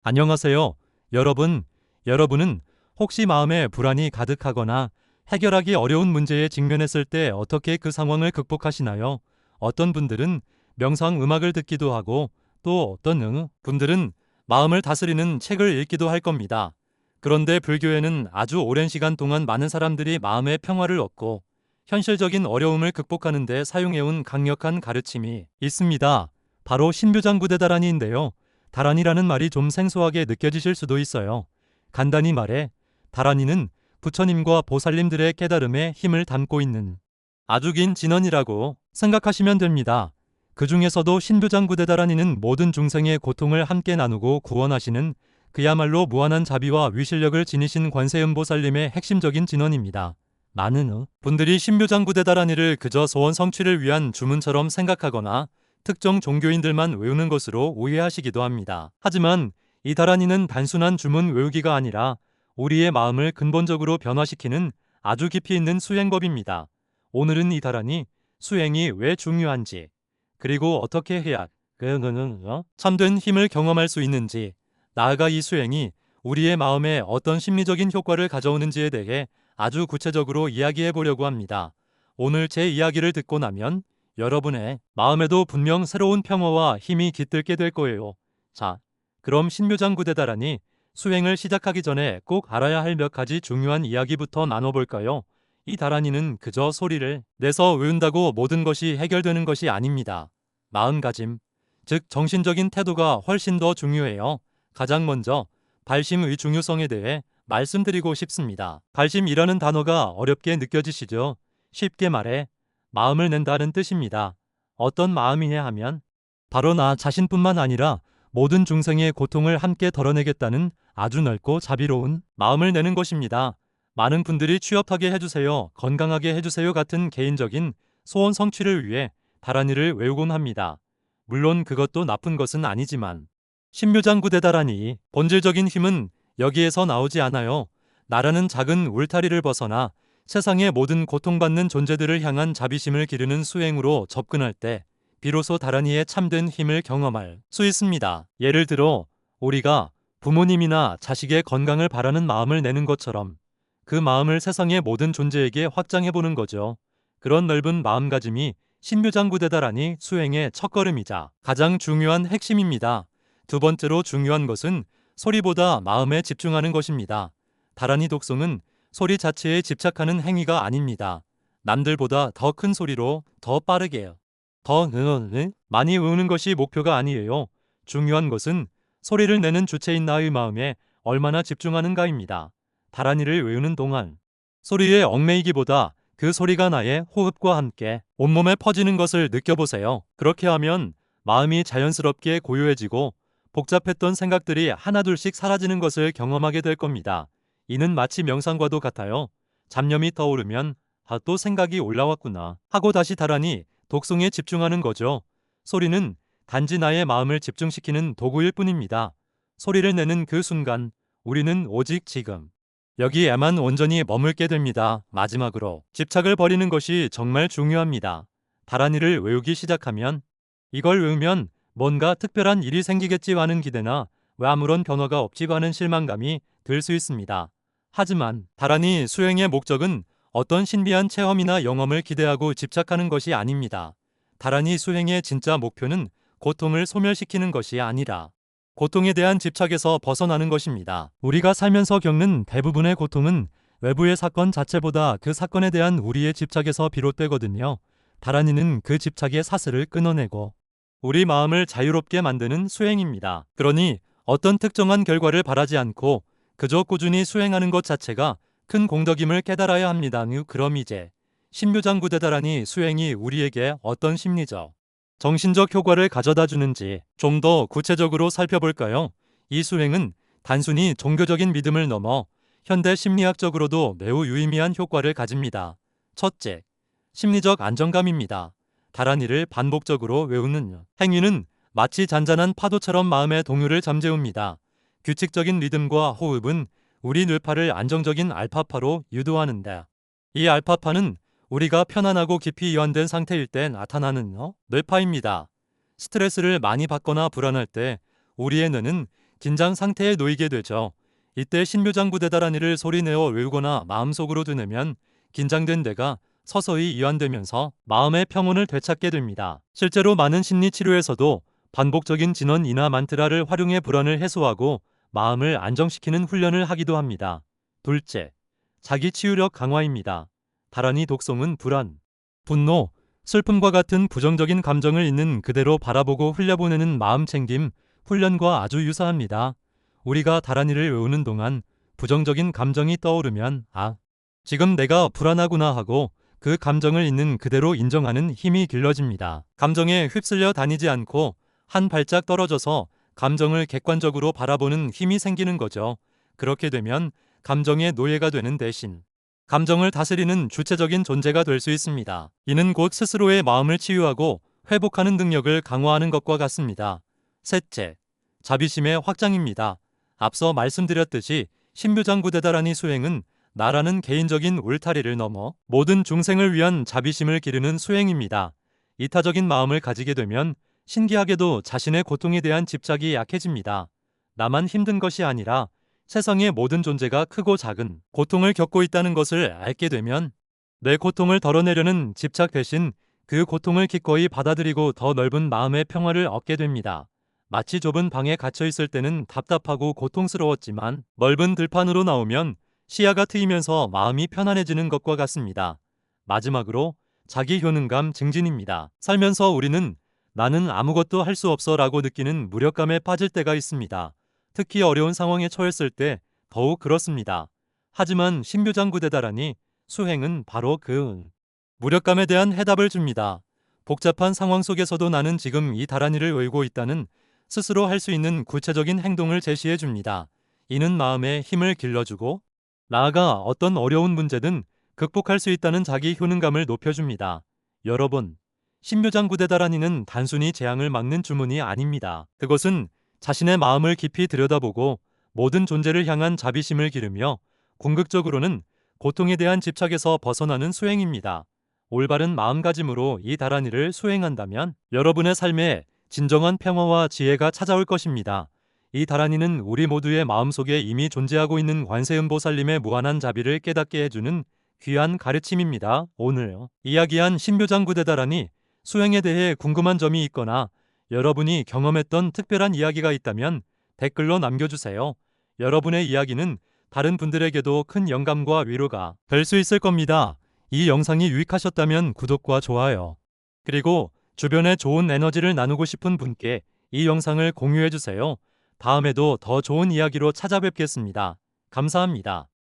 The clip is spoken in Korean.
안녕하세요. 여러분은 혹시 마음에 불안이 가득하거나 해결하기 어려운 문제에 직면했을 때 어떻게 그 상황을 극복하시나요? 어떤 분들은 명상 음악을 듣기도 하고 또 어떤 분들은 마음을 다스리는 책을 읽기도 할 겁니다. 그런데 불교에는 아주 오랜 시간 동안 많은 사람들이 마음의 평화를 얻고 현실적인 어려움을 극복하는 데 사용해온 강력한 가르침이 있습니다. 바로 신묘장구대다라니인데요. 다란이라는 말이 좀 생소하게 느껴지실 수도 있어요. 간단히 말해 다란이는 부처님과 보살님들의 깨달음에 힘을 담고 있는 아주 긴 진원이라고 생각하시면 됩니다. 그 중에서도 신묘장구대다란이는 모든 중생의 고통을 함께 나누고 구원하시는 그야말로 무한한 자비와 위실력을 지니신 관세음보살님의 핵심적인 진원입니다. 많은 분들이 신묘장구대다란이를 그저 소원 성취를 위한 주문처럼 생각하거나 특정 종교인들만 외우는 것으로 오해하시기도 합니다. 하지만 이 다란이는 단순한 주문 외우기가 아니라 우리의 마음을 근본적으로 변화시키는 아주 깊이 있는 수행법입니다. 오늘은 이 다란이 수행이 왜 중요한지, 그리고 어떻게 해야 참된 힘을 경험할 수 있는지, 나아가 이 수행이 우리의 마음에 어떤 심리적인 효과를 가져오는지에 대해 아주 구체적으로 이야기해 보려고 합니다. 오늘 제 이야기를 듣고 나면 여러분의 마음에도 분명 새로운 평화와 힘이 깃들게 될 거예요. 자, 그럼 신묘장구대다라니 수행을 시작하기 전에 꼭 알아야 할 몇 가지 중요한 이야기부터 나눠볼까요? 이 다란이는 그저 소리를 내서 외운다고 모든 것이 해결되는 것이 아닙니다. 마음가짐, 즉 정신적인 태도가 훨씬 더 중요해요. 가장 먼저 발심의 중요성에 대해 말씀드리고 싶습니다. 발심이라는 단어가 어렵게 느껴지시죠? 쉽게 말해 마음을 낸다는 뜻입니다. 어떤 마음이냐 하면 바로 나 자신뿐만 아니라 모든 중생의 고통을 함께 덜어내겠다는 아주 넓고 자비로운 마음을 내는 것입니다. 많은 분들이 취업하게 해주세요, 건강하게 해주세요 같은 개인적인 소원 성취를 위해 다란이를 외우곤 합니다. 물론 그것도 나쁜 것은 아니지만 신묘장구대다라니 본질적인 힘은 여기에서 나오지 않아요. 나라는 작은 울타리를 벗어나 세상의 모든 고통받는 존재들을 향한 자비심을 기르는 수행으로 접근할 때 비로소 다란이의 참된 힘을 경험할 수 있습니다. 예를 들어 우리가 부모님이나 자식의 건강을 바라는 마음을 내는 것처럼 그 마음을 세상의 모든 존재에게 확장해보는 거죠. 그런 넓은 마음가짐이 신묘장구대다라니 수행의 첫걸음이자 가장 중요한 핵심입니다. 두 번째로 중요한 것은 소리보다 마음에 집중하는 것입니다. 다란이 독송은 소리 자체에 집착하는 행위가 아닙니다. 남들보다 더 큰 소리로 더 빠르게 더 많이 외우는 것이 목표가 아니에요. 중요한 것은 소리를 내는 주체인 나의 마음에 얼마나 집중하는가입니다. 다란이를 외우는 동안 소리에 얽매이기보다 그 소리가 나의 호흡과 함께 온몸에 퍼지는 것을 느껴보세요. 그렇게 하면 마음이 자연스럽게 고요해지고 복잡했던 생각들이 하나둘씩 사라지는 것을 경험하게 될 겁니다. 이는 마치 명상과도 같아요. 잡념이 떠오르면 또 생각이 올라왔구나 하고 다시 다란히 독송에 집중하는 거죠. 소리는 단지 나의 마음을 집중시키는 도구일 뿐입니다. 소리를 내는 그 순간 우리는 오직 지금 여기에만 온전히 머물게 됩니다. 마지막으로 집착을 버리는 것이 정말 중요합니다. 다란이를 외우기 시작하면 이걸 외우면 뭔가 특별한 일이 생기겠지 하는 기대나 왜 아무런 변화가 없지 하는 실망감이 들 수 있습니다. 하지만 다란이 수행의 목적은 어떤 신비한 체험이나 영험을 기대하고 집착하는 것이 아닙니다. 다란이 수행의 진짜 목표는 고통을 소멸시키는 것이 아니라 고통에 대한 집착에서 벗어나는 것입니다. 우리가 살면서 겪는 대부분의 고통은 외부의 사건 자체보다 그 사건에 대한 우리의 집착에서 비롯되거든요. 다란이는 그 집착의 사슬을 끊어내고 우리 마음을 자유롭게 만드는 수행입니다. 그러니 어떤 특정한 결과를 바라지 않고 그저 꾸준히 수행하는 것 자체가 큰 공덕임을 깨달아야 합니다. 그럼 이제 신묘장구대다라니 수행이 우리에게 어떤 심리적, 정신적 효과를 가져다 주는지 좀 더 구체적으로 살펴볼까요? 이 수행은 단순히 종교적인 믿음을 넘어 현대 심리학적으로도 매우 유의미한 효과를 가집니다. 첫째, 심리적 안정감입니다. 다란이를 반복적으로 외우는 행위는 마치 잔잔한 파도처럼 마음의 동요를 잠재웁니다. 규칙적인 리듬과 호흡은 우리 뇌파를 안정적인 알파파로 유도하는데 이 알파파는 우리가 편안하고 깊이 이완된 상태일 때 나타나는 뇌파입니다. 스트레스를 많이 받거나 불안할 때 우리의 뇌는 긴장 상태에 놓이게 되죠. 이때 신묘장구대다라니를 소리내어 외우거나 마음속으로 되뇌면 긴장된 뇌가 서서히 이완되면서 마음의 평온을 되찾게 됩니다. 실제로 많은 심리 치료에서도 반복적인 진원이나 만트라를 활용해 불안을 해소하고 마음을 안정시키는 훈련을 하기도 합니다. 둘째, 자기 치유력 강화입니다. 다라니 독성은 불안, 분노, 슬픔과 같은 부정적인 감정을 있는 그대로 바라보고 흘려보내는 마음 챙김 훈련과 아주 유사합니다. 우리가 다라니를 외우는 동안 부정적인 감정이 떠오르면 지금 내가 불안하구나 하고 그 감정을 있는 그대로 인정하는 힘이 길러집니다. 감정에 휩쓸려 다니지 않고 한 발짝 떨어져서 감정을 객관적으로 바라보는 힘이 생기는 거죠. 그렇게 되면 감정의 노예가 되는 대신 감정을 다스리는 주체적인 존재가 될 수 있습니다. 이는 곧 스스로의 마음을 치유하고 회복하는 능력을 강화하는 것과 같습니다. 셋째, 자비심의 확장입니다. 앞서 말씀드렸듯이 신묘장구대다라니 수행은 나라는 개인적인 울타리를 넘어 모든 중생을 위한 자비심을 기르는 수행입니다. 이타적인 마음을 가지게 되면 신기하게도 자신의 고통에 대한 집착이 약해집니다. 나만 힘든 것이 아니라 세상의 모든 존재가 크고 작은 고통을 겪고 있다는 것을 알게 되면 내 고통을 덜어내려는 집착 대신 그 고통을 기꺼이 받아들이고 더 넓은 마음의 평화를 얻게 됩니다. 마치 좁은 방에 갇혀 있을 때는 답답하고 고통스러웠지만 넓은 들판으로 나오면 시야가 트이면서 마음이 편안해지는 것과 같습니다. 마지막으로 자기 효능감 증진입니다. 살면서 우리는 나는 아무것도 할 수 없어 라고 느끼는 무력감에 빠질 때가 있습니다. 특히 어려운 상황에 처했을 때 더욱 그렇습니다. 하지만 신묘장구대다라니 수행은 바로 그 무력감에 대한 해답을 줍니다. 복잡한 상황 속에서도 나는 지금 이 다라니를 외우고 있다는 스스로 할 수 있는 구체적인 행동을 제시해 줍니다. 이는 마음에 힘을 길러주고 나아가 어떤 어려운 문제든 극복할 수 있다는 자기 효능감을 높여줍니다. 여러분, 신묘장구대다라니는 단순히 재앙을 막는 주문이 아닙니다. 그것은 자신의 마음을 깊이 들여다보고 모든 존재를 향한 자비심을 기르며 궁극적으로는 고통에 대한 집착에서 벗어나는 수행입니다. 올바른 마음가짐으로 이 다라니를 수행한다면 여러분의 삶에 진정한 평화와 지혜가 찾아올 것입니다. 이 다라니는 우리 모두의 마음속에 이미 존재하고 있는 관세음보살님의 무한한 자비를 깨닫게 해주는 귀한 가르침입니다. 오늘 이야기한 신묘장구대다라니 수행에 대해 궁금한 점이 있거나 여러분이 경험했던 특별한 이야기가 있다면 댓글로 남겨주세요. 여러분의 이야기는 다른 분들에게도 큰 영감과 위로가 될 수 있을 겁니다. 이 영상이 유익하셨다면 구독과 좋아요, 그리고 주변에 좋은 에너지를 나누고 싶은 분께 이 영상을 공유해주세요. 다음에도 더 좋은 이야기로 찾아뵙겠습니다. 감사합니다.